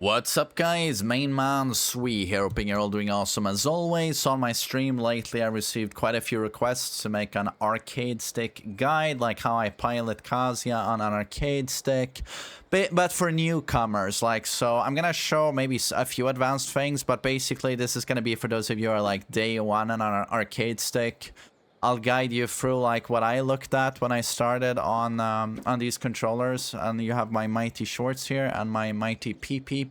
What's up guys, main man Sui here, hoping you're all doing awesome as always. On my stream lately I received quite a few requests to make an arcade stick guide, like how I pilot Kazuya on an arcade stick, but for newcomers, like, so I'm gonna show maybe a few advanced things, but basically this is gonna be for those of you who are like day one on an arcade stick. I'll guide you through like what I looked at when I started on these controllers, and you have my mighty shorts here and my mighty PP.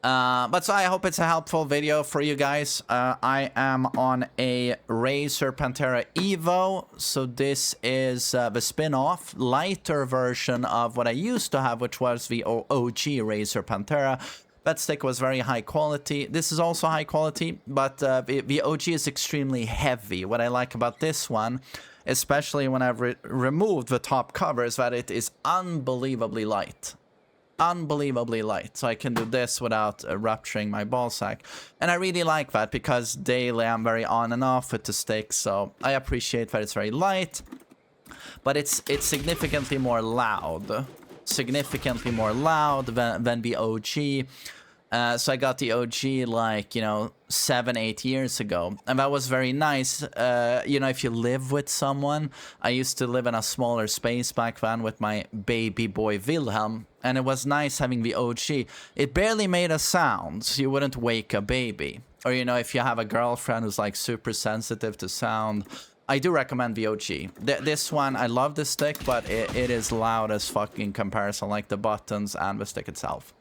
But so I hope it's a helpful video for you guys. I am on a Razer Pantera Evo, so this is the spin-off, lighter version of what I used to have, which was the OG Razer Pantera. That stick was very high quality. This is also high quality, but the OG is extremely heavy. What I like about this one, especially when I've removed the top cover, is that it is unbelievably light. Unbelievably light. So I can do this without rupturing my ball sack. And I really like that because daily I'm very on and off with the stick, so I appreciate that it's very light. But it's significantly more loud. Significantly more loud than the OG. So I got the OG like, you know, 7-8 years ago, and that was very nice. You know, if you live with someone, I used to live in a smaller space back then with my baby boy Wilhelm, and it was nice having the OG. It barely made a sound, so you wouldn't wake a baby. Or, you know, if you have a girlfriend who's like super sensitive to sound, I do recommend the OG. This one, I love the stick, but it is loud as fuck in comparison, like the buttons and the stick itself.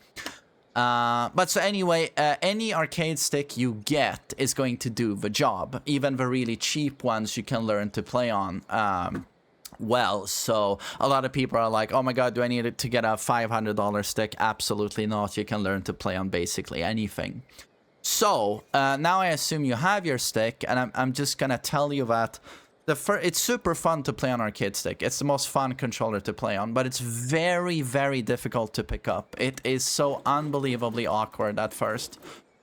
But so anyway, any arcade stick you get is going to do the job. Even the really cheap ones you can learn to play on. Well, so a lot of people are like, oh my god, do I need to get a $500 stick? Absolutely not. You can learn to play on basically anything. So, now I assume you have your stick, and I'm just gonna tell you that it's super fun to play on arcade stick. It's the most fun controller to play on, but it's very, very difficult to pick up. It is so unbelievably awkward at first.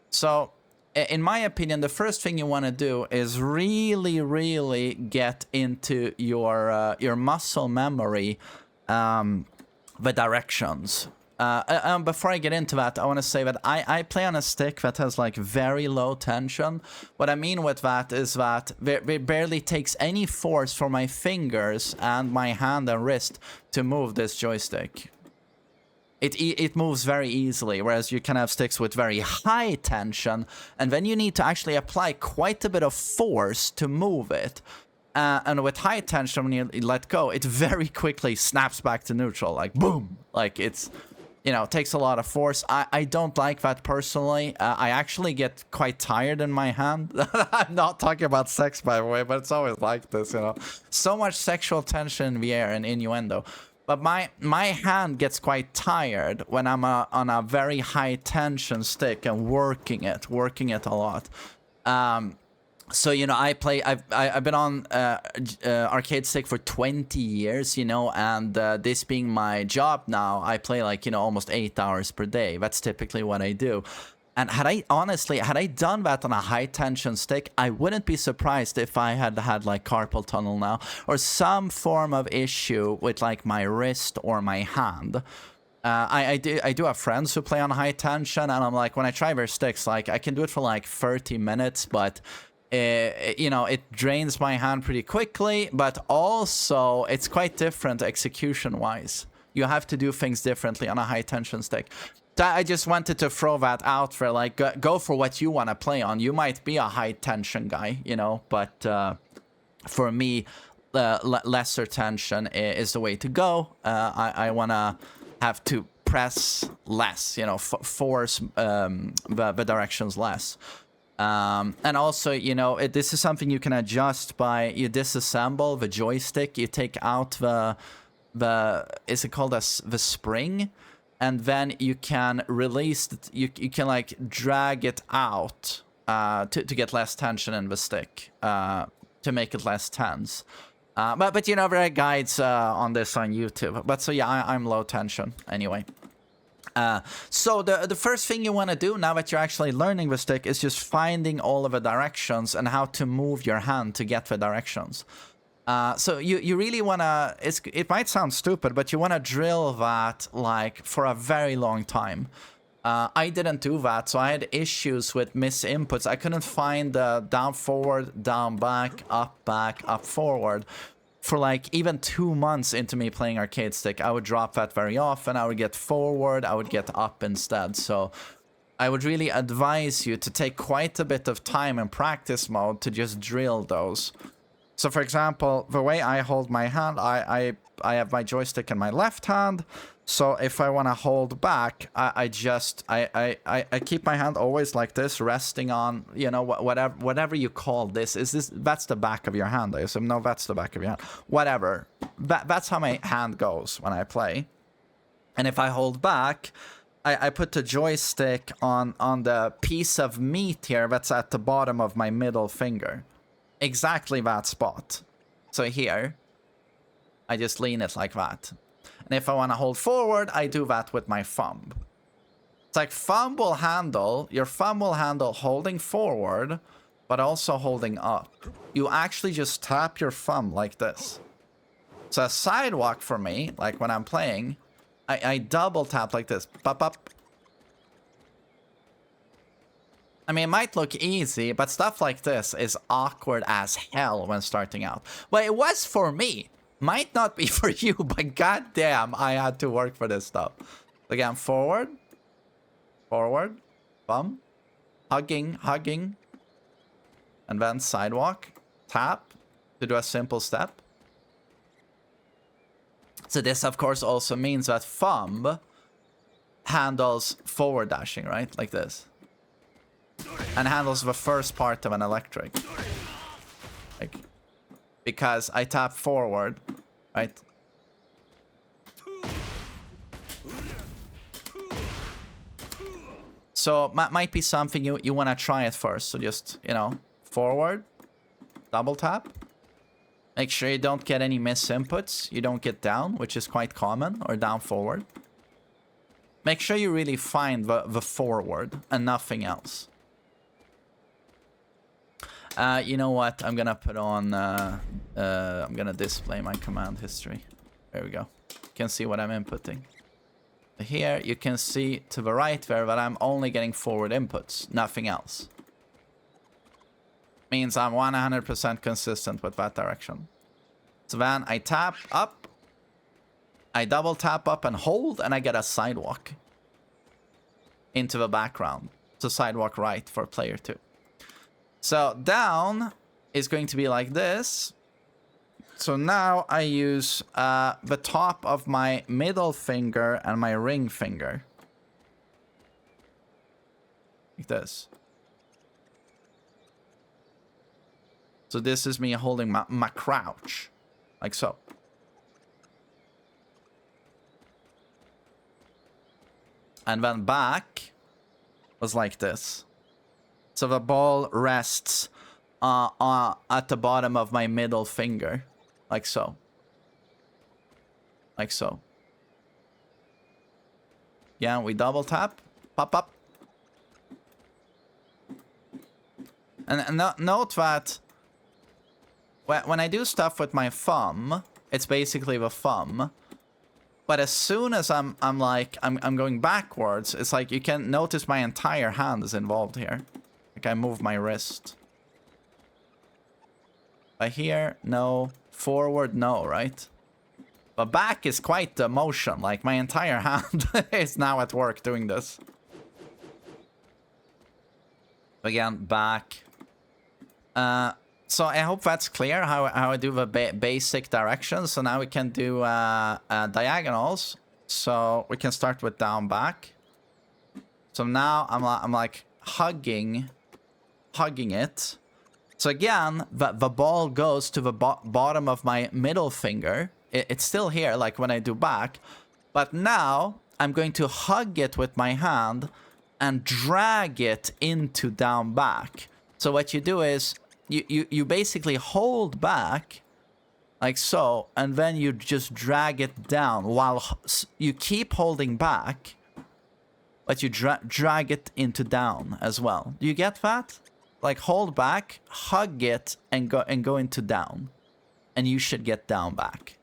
So, in my opinion, the first thing you want to do is really, really get into your muscle memory, the directions. Before I get into that, I want to say that I play on a stick that has like very low tension. What I mean with that is that it barely takes any force for my fingers and my hand and wrist to move this joystick. It moves very easily, whereas you can have sticks with very high tension, and then you need to actually apply quite a bit of force to move it. And with high tension, when you let go, it very quickly snaps back to neutral, like boom, like it's... You know, it takes a lot of force. I don't like that personally. I actually get quite tired in my hand. I'm not talking about sex, by the way, but it's always like this, you know. So much sexual tension in the air and innuendo. But my hand gets quite tired when I'm on a very high tension stick and working it a lot. So, you know, I've been on arcade stick for 20 years, you know, and this being my job now, I play like, you know, almost 8 hours per day. That's typically what I do. And had I done that on a high tension stick, I wouldn't be surprised if I had like carpal tunnel now, or some form of issue with like my wrist or my hand. I do have friends who play on high tension, and I'm like, when I try their sticks, like I can do it for like 30 minutes, but... you know, it drains my hand pretty quickly, but also it's quite different execution-wise. You have to do things differently on a high-tension stick. I just wanted to throw that out for, like, go for what you want to play on. You might be a high-tension guy, you know, but for me, lesser tension is the way to go. I want to have to press less, you know, force the directions less. And also, you know, this is something you can adjust by, you disassemble the joystick, you take out is it called the spring? And then you can release, you can like drag it out to get less tension in the stick, to make it less tense. But you know, there are guides on this on YouTube. But so yeah, I'm low tension anyway. So the first thing you want to do now that you're actually learning the stick is just finding all of the directions and how to move your hand to get the directions. So you really want to, it might sound stupid, but you want to drill that like for a very long time. I didn't do that, so I had issues with miss inputs. I couldn't find the down, forward, down, back, up, forward. For like even 2 months into me playing arcade stick, I would drop that very often. I would get forward, I would get up instead. So I would really advise you to take quite a bit of time in practice mode to just drill those. So for example, the way I hold my hand, I have my joystick in my left hand. So if I want to hold back, I keep my hand always like this, resting on, you know, whatever you call this. That's the back of your hand, I assume. No, that's the back of your hand. Whatever. That's how my hand goes when I play. And if I hold back, I put the joystick on the piece of meat here that's at the bottom of my middle finger. Exactly that spot. So here, I just lean it like that. And if I want to hold forward, I do that with my thumb. It's like your thumb will handle holding forward, but also holding up. You actually just tap your thumb like this. So a sidewalk for me, like when I'm playing, I double tap like this. Pop up. I mean, it might look easy, but stuff like this is awkward as hell when starting out. Well, it was for me. Might not be for you, but goddamn, I had to work for this stuff. Again, forward, bump, hugging, and then sidewalk, tap to do a simple step. So this, of course, also means that thumb handles forward dashing, right? Like this. And handles the first part of an electric. Like, because I tap forward, right? So might be something you want to try at first. So just, you know, forward, double tap. Make sure you don't get any miss inputs. You don't get down, which is quite common, or down forward. Make sure you really find the forward and nothing else. You know what? I'm gonna put on, I'm gonna display my command history. There we go. You can see what I'm inputting. Here, you can see to the right there that I'm only getting forward inputs, nothing else. Means I'm 100% consistent with that direction. So then I tap up, I double tap up and hold, and I get a sidewalk into the background. So sidewalk right for player 2. So down is going to be like this. So now I use the top of my middle finger and my ring finger. Like this. So this is me holding my crouch. Like so. And then back was like this. So the ball rests at the bottom of my middle finger. Like so. Like so. Yeah, we double tap. Pop up. And note that when I do stuff with my thumb, it's basically the thumb. But as soon as I'm going backwards, it's like you can notice my entire hand is involved here. Like I move my wrist. But here, no. Forward, no, right? But back is quite the motion. Like my entire hand is now at work doing this. Again, back. So I hope that's clear how I do the basic directions. So now we can do diagonals. So we can start with down back. So now I'm like hugging it. So again, the ball goes to the bottom of my middle finger. It's still here, like when I do back. But now I'm going to hug it with my hand and drag it into down back. So what you do is you basically hold back like so, and then you just drag it down while you keep holding back, but you drag it into down as well. Do you get that? Like hold back, hug it, and go into down, and you should get down back.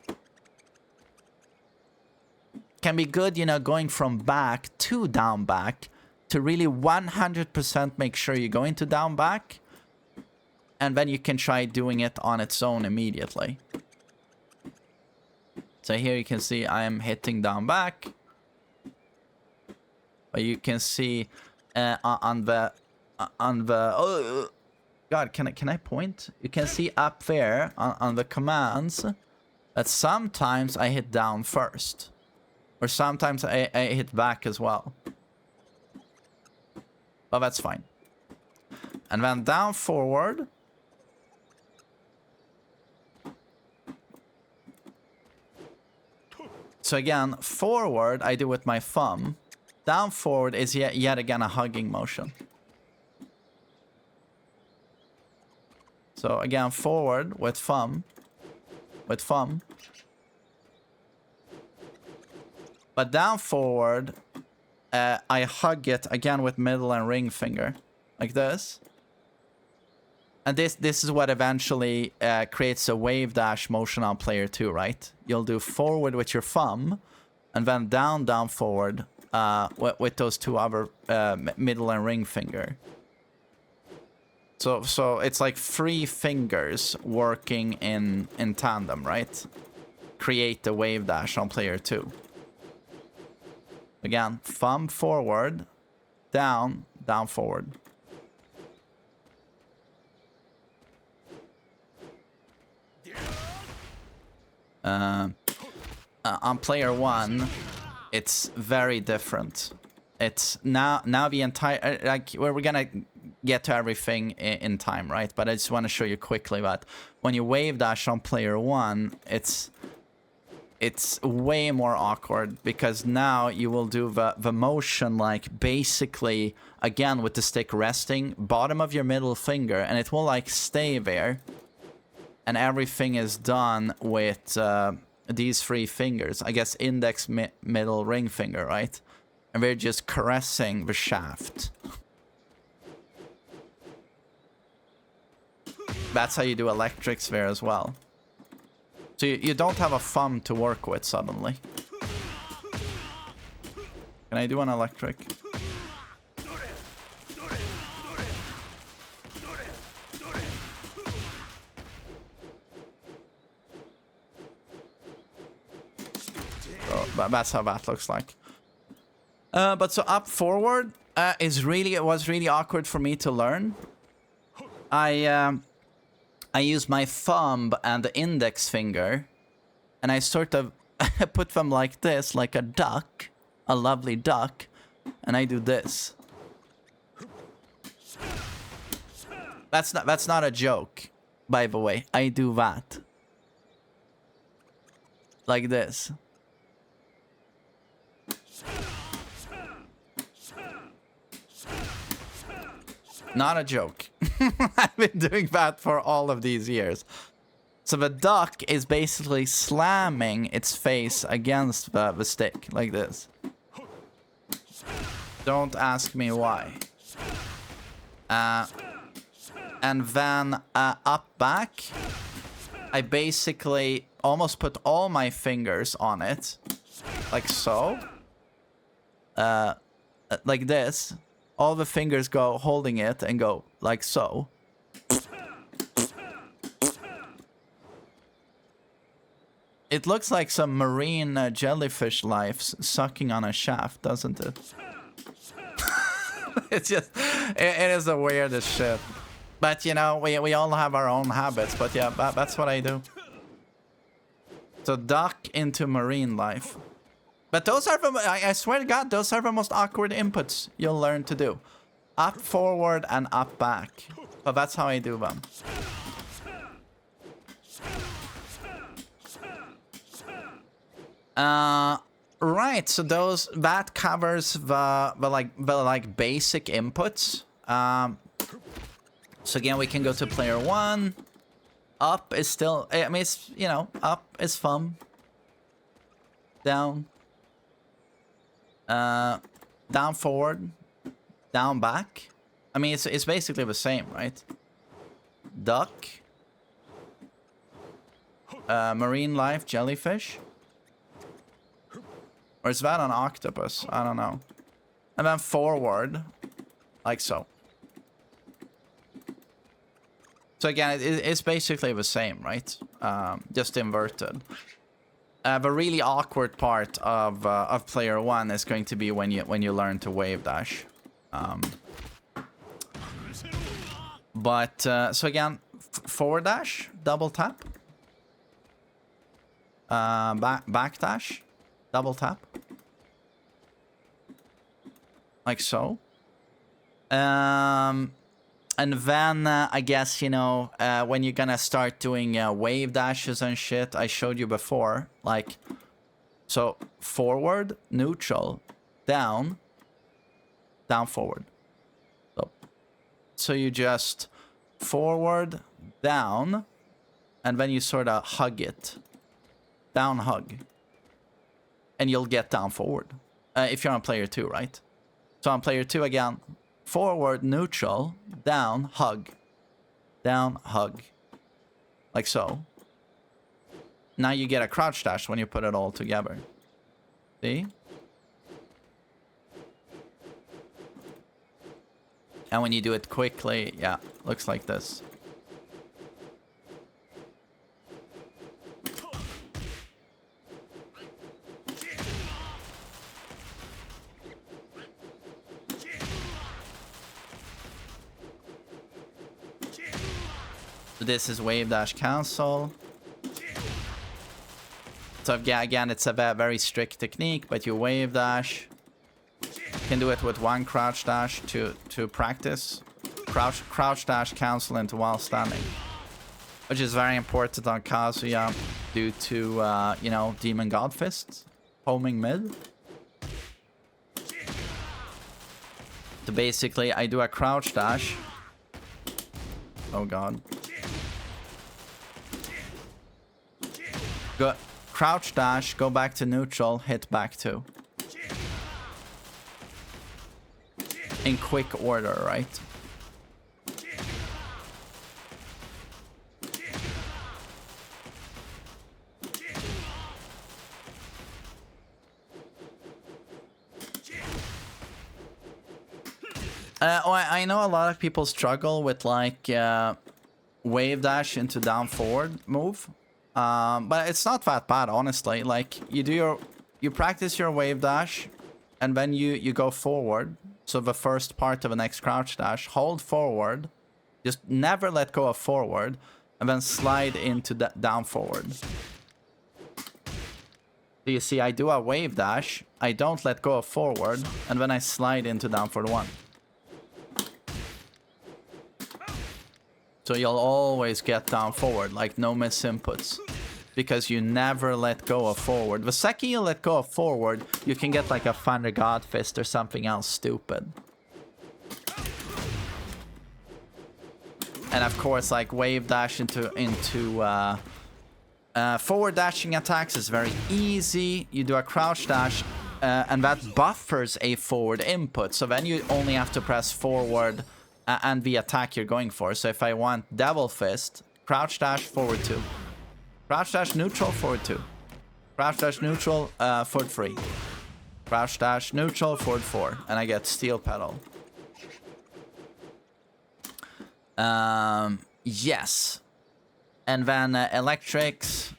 can be good, you know, going from back to down back to really 100% make sure you go into down back. And then you can try doing it on its own immediately. So here you can see I am hitting down back. But you can see on the oh god, can I point? You can see up there on the commands that sometimes I hit down first, or sometimes I hit back as well. But that's fine. And then down forward. So again, forward I do with my thumb. Down forward is yet again a hugging motion. So again, forward with thumb. With thumb. But down forward, I hug it again with middle and ring finger. Like this. And this is what eventually creates a wave dash motion on player 2, right? You'll do forward with your thumb, and then down forward with those two other middle and ring finger. So it's like 3 fingers working in tandem, right? Create the wave dash on player 2. Again, thumb forward, down forward. On player 1, it's very different. It's now the entire, like, we're gonna get to everything in time, right? But I just want to show you quickly that when you wave dash on player 1, it's way more awkward, because now you will do the motion like basically again with the stick resting bottom of your middle finger, and it will like stay there. And everything is done with these 3 fingers. I guess index, middle, ring finger, right? And we're just caressing the shaft. That's how you do electrics there as well. So you don't have a thumb to work with suddenly. Can I do an electric? That's how that looks like. But so up forward was really awkward for me to learn. I use my thumb and the index finger, and I sort of put them like this, like a duck, a lovely duck, and I do this. That's not a joke, by the way. I do that. Like this. Not a joke. I've been doing that for all of these years. So the duck is basically slamming its face against the stick, like this. Don't ask me why. And then up back, I basically almost put all my fingers on it. Like so. Like this. All the fingers go holding it and go like so. It looks like some marine jellyfish life sucking on a shaft, doesn't it? It's just, it is the weirdest shit. But you know, we all have our own habits, but yeah, that's what I do. So duck into marine life. But those are the, I swear to God, those are the most awkward inputs you'll learn to do. Up, forward, and up, back. But that's how I do them. Right, so that covers the basic inputs. So again, we can go to player 1. Up is still, I mean, it's, you know, up is thumb. Down. Down forward, down back. I mean, it's basically the same, right? Duck, marine life, jellyfish. Or is that an octopus? I don't know. And then forward, like so. So again, it's basically the same, right? Just inverted. The really awkward part of player 1 is going to be when you learn to wave dash. So again, forward dash, double tap. Back dash, double tap. Like so. And then, I guess, you know, when you're gonna start doing wave dashes and shit, I showed you before, like, so forward, neutral, down, down, forward. So you just forward, down, and then you sort of hug it. Down, hug. And you'll get down, forward. If you're on player 2, right? So on player 2, again, forward, neutral, down, hug. Down, hug. Like so. Now you get a crouch dash when you put it all together. See? And when you do it quickly, yeah, looks like this. This is wave dash cancel. So yeah, again, it's a very strict technique, but you wave dash. You can do it with one crouch dash to practice. Crouch dash cancel into while standing, which is very important on Kazuya due to you know, Demon God Fists, homing mid. So basically, I do a crouch dash. Oh god. Go crouch dash, go back to neutral, hit back 2. In quick order, right? I know a lot of people struggle with like wave dash into down forward move. But it's not that bad, honestly. Like you practice your wave dash, and then you go forward. So the first part of the next crouch dash, hold forward, just never let go of forward, and then slide into down forward. So you see, I do a wave dash, I don't let go of forward, and then I slide into down forward 1. So you'll always get down forward, like no miss inputs. Because you never let go of forward. The second you let go of forward, you can get like a Thunder God Fist or something else stupid. And of course, like wave dash into forward dashing attacks is very easy. You do a crouch dash, and that buffers a forward input. So then you only have to press forward and the attack you're going for. So if I want Devil Fist, crouch dash, forward 2. Crouch dash neutral, forward 2. Crouch dash neutral, forward 3. Crouch dash neutral, forward 4. And I get steel pedal. Yes. And then electrics.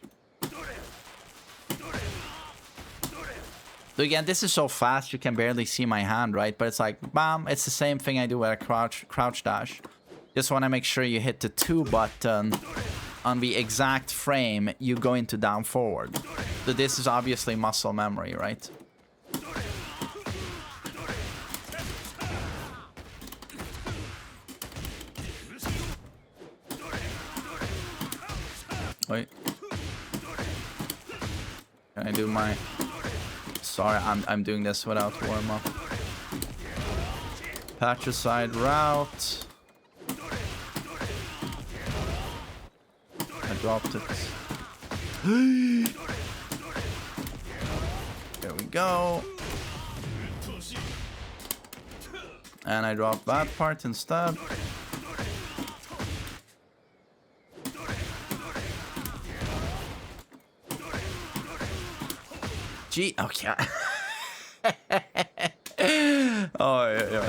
So again, this is so fast you can barely see my hand, right? But it's like, bam, it's the same thing I do with a crouch dash. Just want to make sure you hit the 2 button on the exact frame you go into down forward. So this is obviously muscle memory, right? Wait. Can I do my... Sorry, I'm doing this without warm-up. Patricide route. I dropped it. There we go. And I dropped that part instead. Gee, okay. Oh, yeah.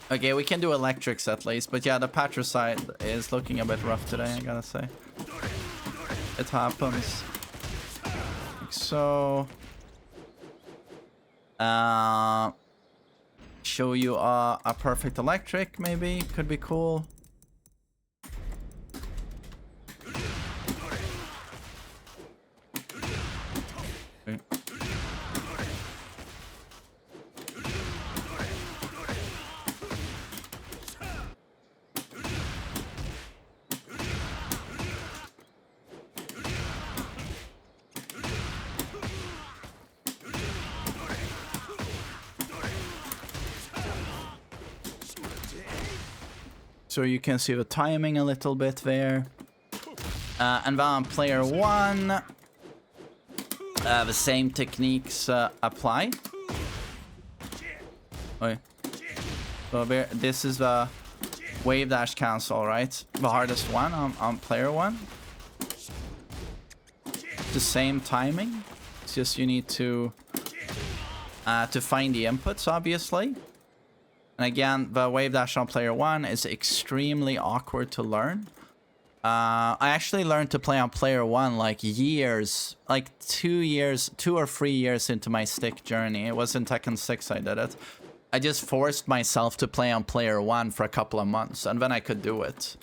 Okay, we can do electrics at least, but yeah, the patricide is looking a bit rough today, I gotta say. It happens. Like so. Show you a perfect electric, maybe. Could be cool. Okay. So you can see the timing a little bit there. And then on player 1, the same techniques apply. Okay. So this is the wave dash cancel, right? The hardest one on player 1. The same timing. It's just you need to find the inputs, obviously. And again, the wave dash on player 1 is extremely awkward to learn. I actually learned to play on player 1 like 2 or 3 years into my stick journey. It was in Tekken 6 I did it. I just forced myself to play on player 1 for a couple of months, and then I could do it.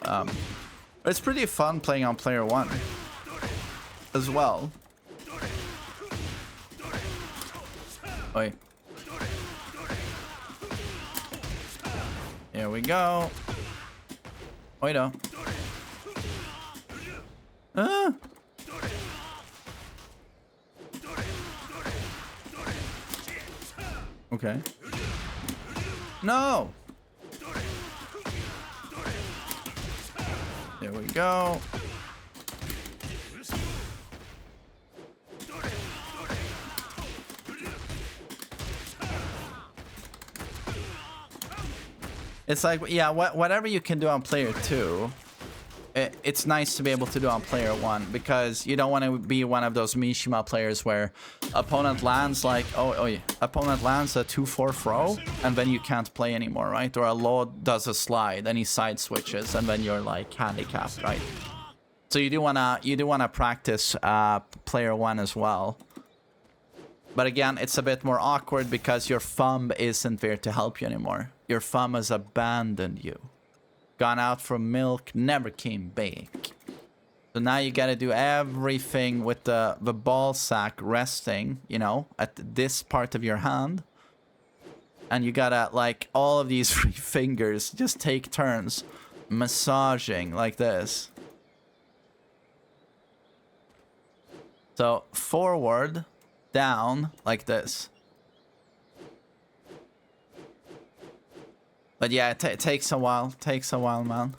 It's pretty fun playing on player 1 as well. Oi. Here we go. Wait up. Okay. No! There we go. It's like, yeah, whatever you can do on player 2, it's nice to be able to do on player 1, because you don't want to be one of those Mishima players where opponent lands like, opponent lands a 2-4 throw, and then you can't play anymore, right? Or a Lord does a slide and he side switches, and then you're like handicapped, right? So you do wanna practice player 1 as well. But again, it's a bit more awkward because your thumb isn't there to help you anymore. Your thumb has abandoned you. Gone out for milk, never came back. So now you gotta do everything with the ball sack resting, you know, at this part of your hand. And you gotta, like, all of these 3 fingers just take turns massaging like this. So forward, down, like this. But yeah, it takes a while. Takes a while, man.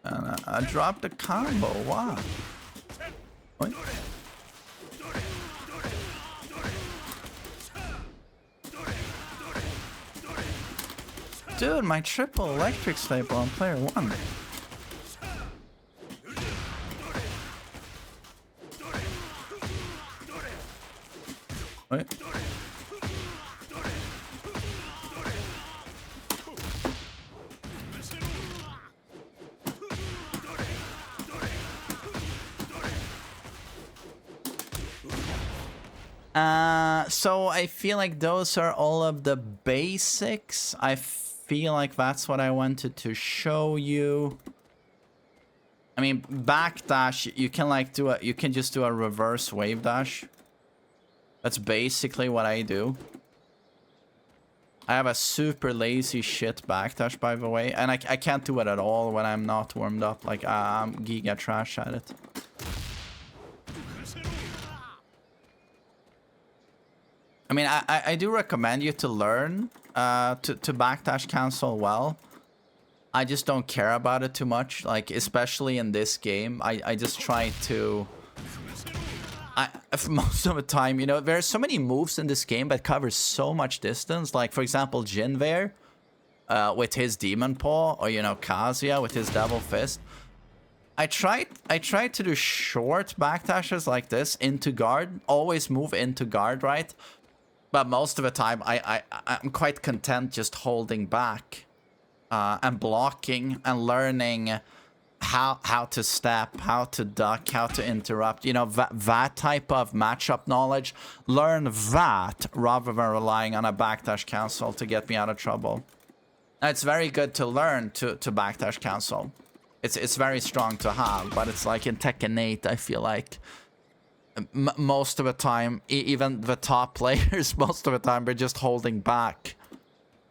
And I dropped a combo. Wow. What? Dude, my triple electric staple on player 1. Wait. So I feel like those are all of the basics. I feel like that's what I wanted to show you. I mean, backdash, you can like you can just do a reverse wave dash. That's basically what I do. I have a super lazy shit backdash, by the way, and I can't do it at all when I'm not warmed up. Like, I'm giga trash at it. I mean, I do recommend you to learn to backdash cancel well. I just don't care about it too much. Like, especially in this game, I just try to... most of the time, you know, there's so many moves in this game that cover so much distance. Like, for example, Jinver with his Demon Paw, or, you know, Kazuya with his Devil Fist. I tried to do short backdashes like this into guard. Always move into guard, right? But most of the time, I'm quite content just holding back and blocking and learning how to step, how to duck, how to interrupt. You know, that type of matchup knowledge. Learn that rather than relying on a backdash cancel to get me out of trouble. And it's very good to learn to backdash cancel. It's very strong to have, but it's like in Tekken 8, I feel like most of the time, even the top players, most of the time, they're just holding back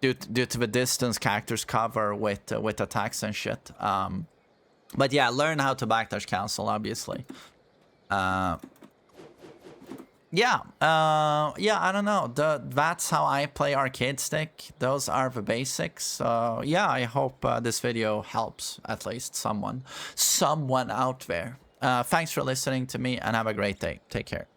due to the distance characters cover with attacks and shit. But yeah, learn how to backdash cancel, obviously. Yeah, I don't know. That's how I play arcade stick. Those are the basics. Yeah, I hope this video helps at least someone out there. Thanks for listening to me, and have a great day. Take care.